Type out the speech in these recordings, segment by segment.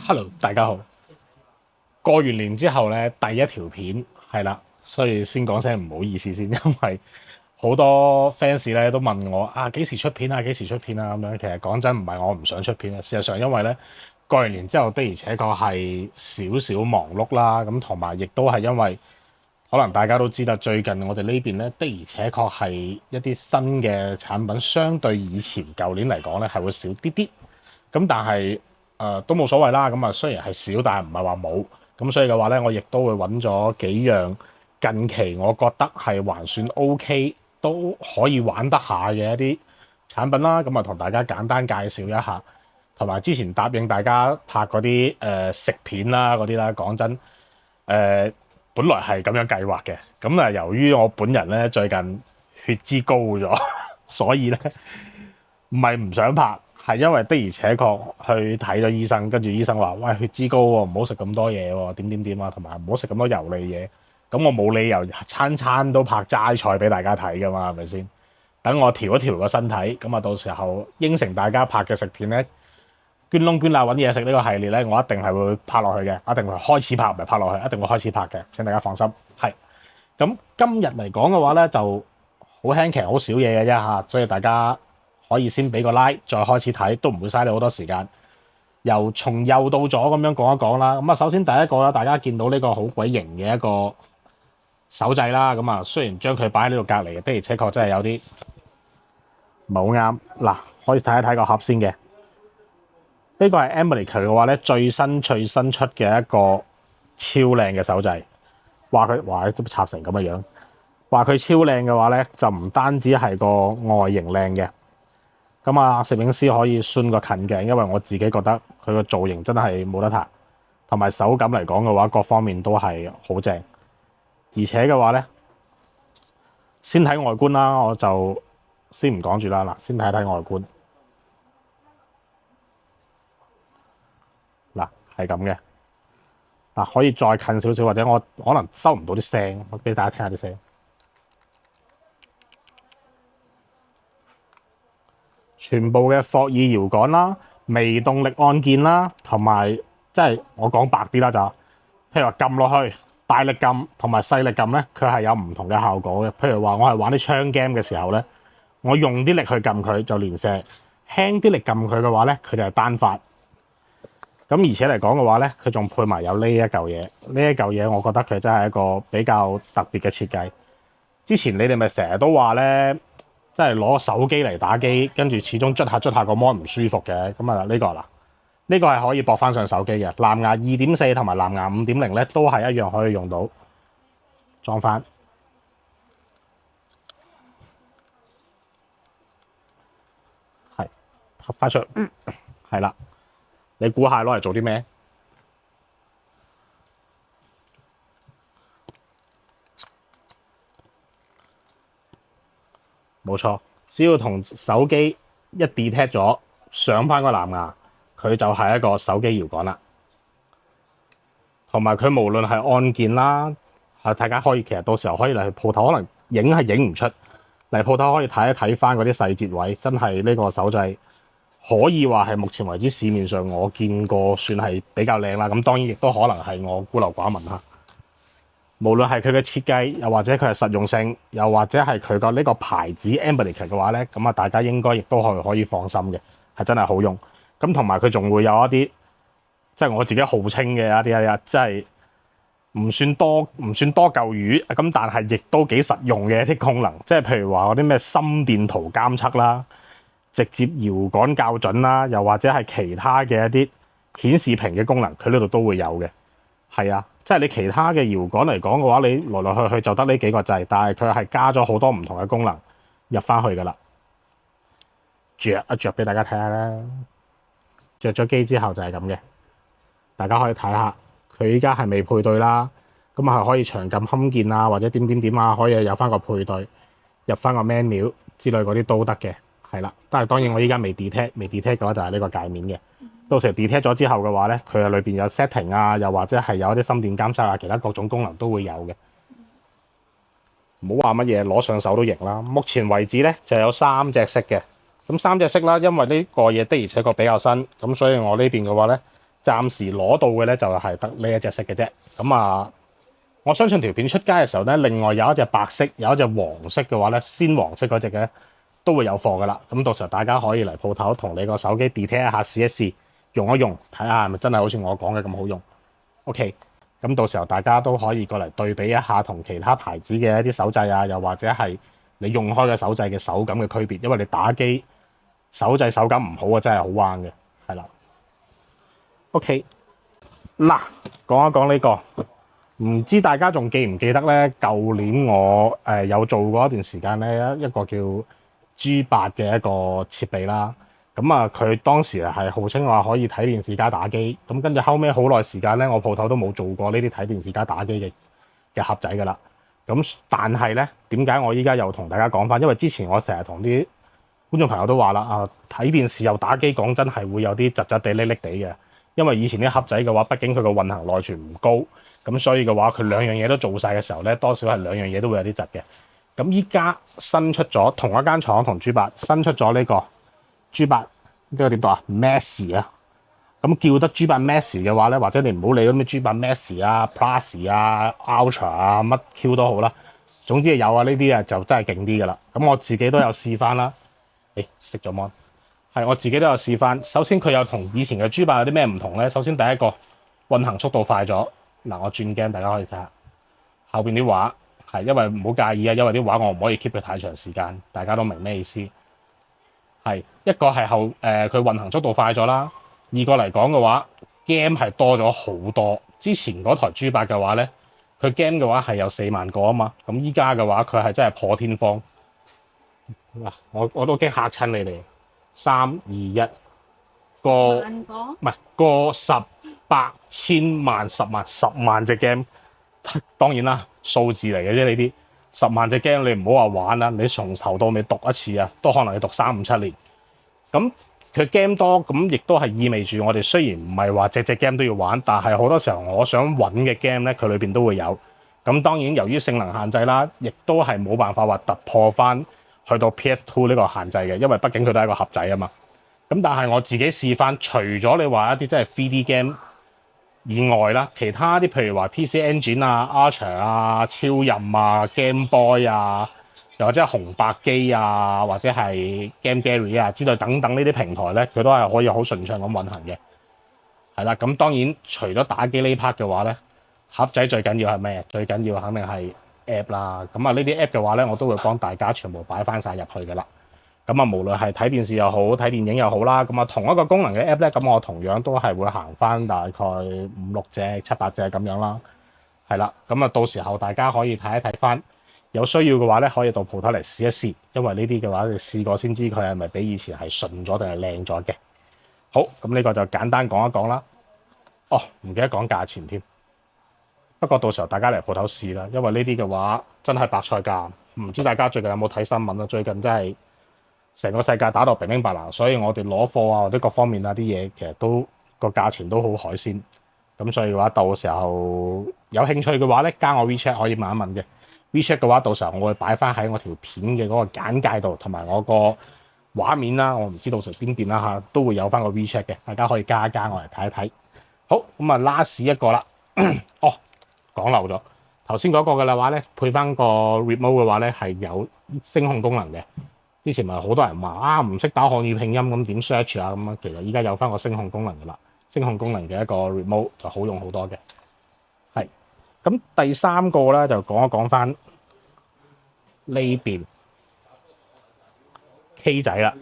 Hello，大家好。過完年之後咧，第一條片係啦，所以先講聲唔好意思先，因為好多 fans 咧都問我啊幾時出片啊，幾時出片啊咁樣。其實講真唔係我唔想出片啊，事實上因為咧過完年之後的而且確係少少忙碌啦，咁同埋亦都係因為可能大家都知道最近我哋呢邊咧的而且確係一啲新嘅產品，相對以前舊年嚟講咧係會少啲啲。咁但係都冇所謂啦。咁啊雖然係少，但係唔係話冇。咁所以嘅話咧，我亦都會揾咗幾樣近期我覺得係還算 OK，都可以玩得下嘅一啲產品啦。咁啊同大家簡單介紹一下，同埋之前答應大家拍嗰啲食片啦嗰啲啦。講真本來係咁樣計劃嘅。咁啊由於我本人咧最近血脂高咗，所以咧唔係唔想拍。係因為的而且確去睇咗醫生，跟住醫生話：喂，血脂高喎，唔好食咁多嘢喎，點點點啊，同埋唔好食咁多油膩嘢。咁我冇理由餐餐都拍齋菜俾大家睇噶嘛，係咪先？等我調一調個身體，咁啊到時候應承大家拍嘅食片咧，捐窿捐罅揾嘢食呢個系列咧，我一定係會拍落去嘅，一定會開始拍，唔係拍落去，一定會開始拍嘅。請大家放心。係咁今日嚟講嘅話咧，就好輕騎好少嘢嘅啫嚇，所以大家可以先俾個 like， 再開始睇，都唔會嘥你好多時間。由從右到左咁樣講一講啦。咁啊，首先第一個啦，大家見到呢個好鬼型嘅一個手掣啦。咁啊，雖然將佢擺喺呢度隔離嘅，的而且確真係有啲唔係好啱。嗱，可以睇一睇個盒先嘅。呢個係 Emily 佢嘅話咧，最新出嘅一個超靚嘅手掣。話都插成咁嘅樣，話佢超靚嘅話咧，就唔單止係個外形靚嘅。咁啊，攝影師可以轉個近鏡，因為我自己覺得佢個造型真係冇得彈，同埋手感嚟講嘅話，各方面都係好正。而且嘅話咧，先睇外觀啦，我就先唔講住啦。嗱，先睇睇外觀。嗱，係咁嘅。嗱，可以再近少少，或者我可能收唔到啲聲，我俾大家聽下啲聲。全部嘅霍爾搖桿啦、微動力按鍵啦，同埋即係我講白啲啦，就譬如話撳落去，大力撳同埋細力撳咧，佢係有唔同嘅效果嘅。譬如話我係玩啲槍 game 嘅時候咧，我用啲力去撳佢就連射，輕啲力撳佢嘅話咧，佢就係單發。咁而且嚟講嘅話咧，佢仲配埋有呢一嚿嘢，呢一嚿嘢我覺得佢真係一個比較特別嘅設計。之前你哋咪成日都話咧，即係攞手機嚟打機，跟住始終捽下個 mon 唔舒服嘅。咁啊呢個啦，呢個係可以駁翻上手機嘅。藍牙2.4同埋藍牙5.0咧，都係一樣可以用到。裝翻係合翻出，係啦。你估下攞嚟做啲咩？冇錯，只要同手機一 detect 咗，上翻個藍牙，佢就係一個手機搖桿啦。同埋佢無論係按鍵啦，大家可以其實到時候可以嚟去鋪頭，可能影係影唔出，嚟鋪頭可以睇一睇翻嗰啲細節位，真係呢個手掣可以話係目前為止市面上我見過算係比較靚啦。咁當然亦都可能係我孤陋寡聞嚇。無論係佢嘅設計，又或者佢係實用性，又或者係佢個呢個牌子 Ambilic 嘅話咧，咁啊大家應該亦都可以放心嘅，係真係好用。咁同埋佢仲會有一啲即係我自己號稱嘅一啲即係唔算多嚿魚，咁但係亦都幾實用嘅一啲功能，即係譬如話嗰啲咩心電圖監測啦、直接搖桿校準啦，又或者係其他嘅一啲顯示屏嘅功能，佢呢度都會有嘅。係啊，即係你其他嘅搖桿嚟講嘅話，你來來去去就得呢幾個掣，但係佢係加咗好多唔同嘅功能入翻去噶啦。着一着俾大家睇下啦，着咗機之後就係咁嘅，大家可以睇下佢依家係未配對啦，咁啊係可以長撳冚鍵啊，或者點點點啊，可以有翻個配對，入翻個 menu 之類嗰啲都得嘅，係啦。但係當然我依家未 detect 嘅話就係呢個界面嘅。到時 detect 咗之後嘅話咧，佢裏邊有 setting 啊，又或者係有一啲心電監測啊，其他各種功能都會有嘅。唔好話乜嘢攞上手都型啦。目前為止咧就有3隻色嘅，咁3隻色啦，因為呢個嘢的而且確比較新，咁所以我呢邊嘅話咧暫時攞到嘅咧就係得呢一隻色嘅啫。咁啊，我相信條片出街嘅時候咧，另外有一隻白色，有一隻黃色嘅話咧，鮮黃色嗰隻嘅都會有貨噶啦。咁到時候大家可以嚟鋪頭同你個手機 detect 一下，試一試，用一用，睇下係咪真係好似我講嘅咁好用。OK，咁到時候大家都可以過嚟對比一下同其他牌子嘅一啲手掣啊，又或者係你用開嘅手掣嘅手感嘅區別，因為你打機手掣手感唔好啊，真係好彎嘅，係啦。OK，嗱，講一講呢個，唔知大家仲記唔記得咧？舊年我有做過一段時間咧，一個叫 G8嘅一個設備啦。咁啊，佢當時係號稱話可以睇電視加打機，咁跟住後尾好耐時間咧，我鋪頭都冇做過呢啲睇電視加打機嘅盒仔噶啦。咁但係咧，點解我依家又同大家講翻？因為之前我成日同啲觀眾朋友都話啦，啊睇電視又打機，講真係會有啲窒窒地、瀝瀝地嘅。因為以前啲盒仔嘅話，畢竟佢個運行內存唔高，咁所以嘅話，佢兩樣嘢都做晒嘅時候咧，多少係兩樣嘢都會有啲窒嘅。咁依家新出咗同一間廠同 G8新出咗呢個 G8，呢個點讀啊 Max 啊，咁叫得 G8 Max 嘅話咧，或者你唔好理嗰啲 G8 Max 啊、Plus 啊、Ultra 啊乜 Q 都好啦，總之有啊呢啲啊就真係勁啲噶啦。咁我自己都有試翻啦，熄咗 mon。係我自己都有試翻。首先佢有同以前嘅 G8有啲咩唔同咧？首先第一個運行速度快咗。嗱，我轉鏡大家可以睇下後邊啲畫，係因為唔好介意啊，因為啲畫我唔可以 keep 佢太長時間，大家都明咩意思。係一個係佢運行速度快咗啦。二個嚟講嘅話 ，game 係多咗好多。之前嗰台 G8嘅話咧，佢 game 嘅話係有4萬個啊嘛。咁依家嘅話佢係真係破天荒。嗱，我都驚嚇親你哋。3、2、1個唔係個十百千萬10萬隻 game， 當然啦，數字嚟嘅啫呢啲。10萬隻 game 你唔好話玩啦，你從頭到尾讀一次啊，都可能要讀3、5、7年。咁佢 game 多，咁亦都係意味住我哋雖然唔係話隻 game 都要玩，但係好多時候我想揾嘅 game 咧，佢裏邊都會有。咁當然由於性能限制啦，亦都係冇辦法話突破翻去到 PS2 呢個限制嘅，因為畢竟佢都係一個盒仔啊嘛。咁但係我自己試翻，除咗你話一啲真係 3D game 以外啦，其他啲譬如話 PC Engine 啊、Archer 啊、超任啊、Game Boy 啊，又或者係紅白機啊，或者係 Game Gear 啊之類等等呢啲平台咧，佢都係可以好順暢咁運行嘅。係啦，咁當然除咗打機呢 part 嘅話咧，盒仔最緊要係咩？最緊要肯定係 app 啦。咁啊呢啲 app 嘅話咧，我都會幫大家全部擺翻晒入去噶啦。咁啊，無論係睇電視又好，睇電影又好啦，咁啊同一個功能嘅 app 咧，咁我同樣都係會行翻大概5、6隻、7、8隻咁樣啦。係啦，咁啊到時候大家可以睇一睇翻，有需要嘅話咧，可以到鋪頭嚟試一試，因為呢啲嘅話你試過先知佢係咪比以前係順咗定係靚咗嘅。好，咁呢個就簡單講一講啦。哦，唔記得講價錢添。不過到時候大家嚟鋪頭試啦，因為呢啲嘅話真係白菜價。唔知大家最近有冇睇新聞啊？最近真係成個世界打到乒乒白爛，所以我哋攞貨啊或者各方面啊啲嘢，其實都個價錢都好海鮮。咁所以嘅話，到時候有興趣嘅話咧，加我 WeChat 可以問一問嘅。WeChat 嘅話，到時候我會擺翻喺我條片嘅嗰個簡介度，同埋我個畫面啦。我唔知到時邊邊啦嚇，都會有翻個 WeChat 嘅，大家可以加一加我嚟睇一睇。好，咁啊 last 一個啦。哦，講漏咗頭先嗰個嘅話咧，配翻個 remote 嘅話咧係有聲控功能嘅。之前咪好多人話啊，唔識打漢語拼音咁點 search 啊咁啊，其實依家有翻個聲控功能噶啦，聲控功能嘅一個 remote 就好用好多嘅。係咁第三個咧就講一講翻呢邊 K 仔啦。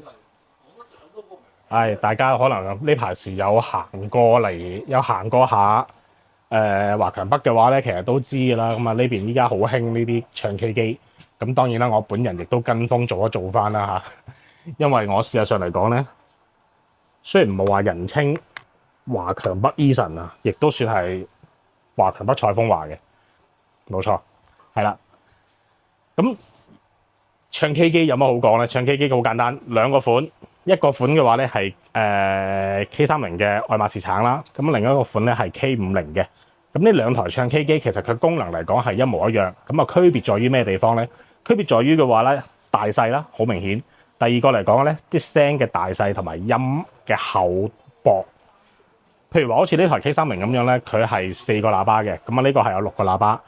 大家可能呢排時有行過嚟，有行過下華強北嘅話咧，其實都知㗎啦。咁啊呢邊依家好興呢啲唱 K 機。咁當然啦，我本人亦都跟風做翻啦嚇，因為我事實上嚟講咧，雖然唔係話人稱華強北 Eason 啊，亦都算係華強北蔡風華嘅，冇錯，係啦。咁唱 K 機有乜好講咧？唱 K 機好簡單，兩個款，一個款嘅話咧係K30嘅愛馬仕橙啦，咁另一個款咧係 K50嘅。咁呢兩台唱 K 機其實佢功能嚟講係一模一樣，咁啊區別在於咩地方咧？區別在於嘅話咧，大細啦，好明顯。第二個嚟講咧，啲聲嘅大細同埋音嘅厚薄譬如話好似呢台 K30咁樣咧，佢係4個喇叭嘅，咁啊呢個係有6個喇叭。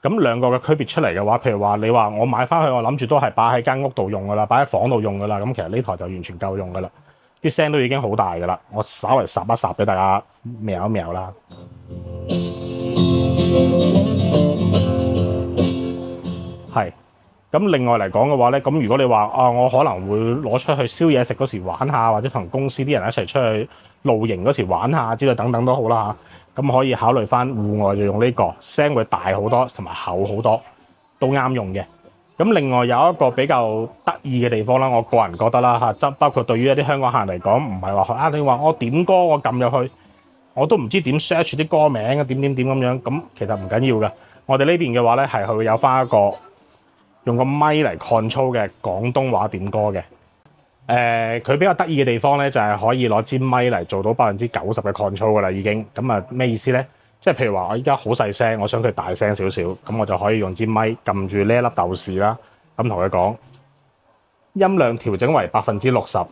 咁兩個嘅區別出嚟嘅話，譬如話你話我買翻去，我諗住都係擺喺間屋度用噶啦，擺喺房度用噶啦。咁其實呢台就完全夠用噶啦，啲聲都已經好大噶啦。我稍微霎一霎俾大家瞄一瞄啦。係。咁另外嚟講嘅話咧，咁如果你話我可能會攞出去燒嘢食嗰時玩下，或者同公司啲人一齊出去露營嗰時玩下之類等等都好啦嚇。咁可以考慮翻戶外就用呢個，聲會大好多同埋厚好多，都啱用嘅。咁另外有一個比較得意嘅地方啦，我個人覺得啦嚇，即包括對於一啲香港客嚟講，唔係話你話我點歌我撳入去，我都唔知點 search 啲歌名啊點咁樣，咁其實唔緊要嘅。我哋呢邊嘅話咧係會有翻一個用個咪嚟 control 嘅廣東話點歌嘅。佢比較得意嘅地方咧，就係可以攞支咪嚟做到90%嘅 control 噶啦，已經。咁啊咩意思咧？即係譬如話我依家好細聲，我想佢大聲少少，咁我就可以用支咪撳住呢一粒豆豉啦，咁同佢講音量調整為60%。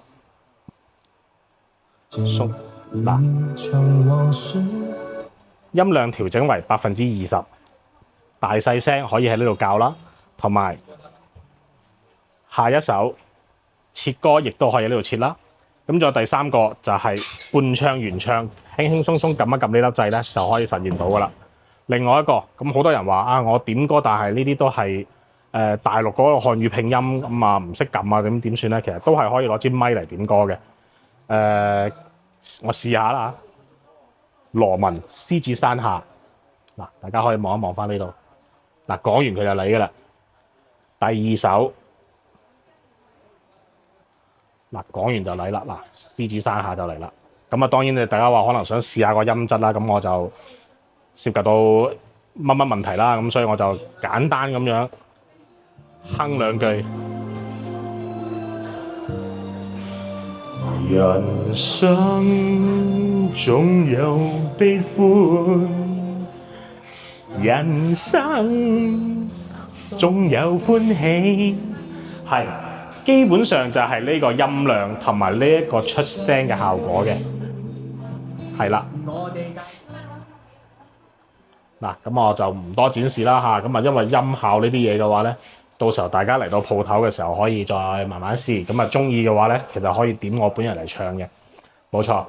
嗱，音量調整為20%，大細聲可以喺呢度校啦，同埋下一首切歌亦都可以喺呢度切啦。咁仲有第三個就係半唱原唱，輕輕鬆鬆撳一撳呢粒掣咧就可以實現到噶啦。另外一個咁好多人話我點歌，但係呢啲都係大陸嗰個漢語拼音咁啊，唔識撳啊，點算咧？其實都係可以攞支咪嚟點歌嘅。我試下啦，羅文獅子山下嗱，大家可以望一望翻呢度嗱，講完佢就嚟噶啦。第二首。嗱，講完就嚟啦，嗱，獅子山下就嚟啦。咁啊，當然大家話可能想試下個音質啦，咁我就涉及到乜問題啦，咁所以我就簡單咁樣哼兩句。人生總有悲歡，人生總有歡喜，係。基本上就係呢個音量同埋呢一個出聲嘅效果嘅，係啦。嗱，咁我就唔多展示啦嚇。咁啊，因為音效呢啲嘢嘅話咧，到時候大家嚟到鋪頭嘅時候可以再慢慢試。咁啊，中意嘅話咧，其實可以點我本人嚟唱嘅，冇錯。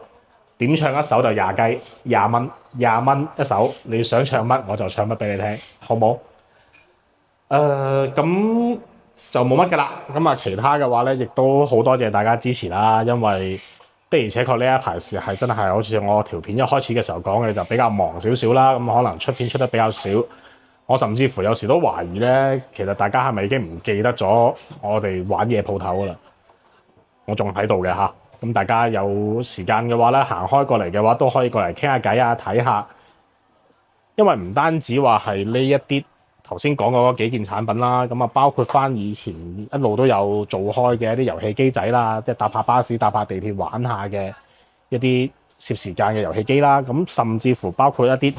點唱一首就20蚊，20蚊一首，你想唱乜我就唱乜俾你聽，好冇？咁。就冇乜㗎啦，咁啊其他嘅話咧，亦都好多謝大家支持啦。因為的而且確呢一排事係真係好似我條片一開始嘅時候講嘅，就比較忙少少啦。咁可能出片出得比較少，我甚至乎有時都懷疑咧，其實大家係咪已經唔記得咗我哋玩嘢鋪頭㗎啦？我仲喺度嘅嚇，咁大家有時間嘅話咧，行開過嚟嘅話都可以過嚟傾下偈啊，睇下。因為唔單止話係呢一啲。頭先講過嗰幾件產品啦，咁啊包括翻以前一路都有做開嘅一啲遊戲機仔啦，即係搭下巴士、搭下地鐵玩下嘅一啲攝時間嘅遊戲機啦，咁甚至乎包括一啲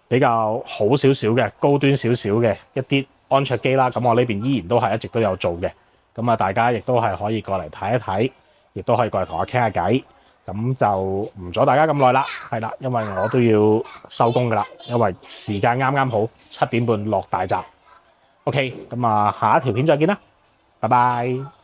比較好少少嘅、高端少少嘅一啲安卓機啦，咁我呢邊依然都係一直都有做嘅，咁啊大家亦都係可以過嚟睇一睇，亦都可以過嚟同我傾下偈。咁就唔阻大家咁耐啦，係啦，因為我都要收工噶啦，因為時間啱啱好7點半落大閘。OK，咁啊下一條片再見啦，拜拜。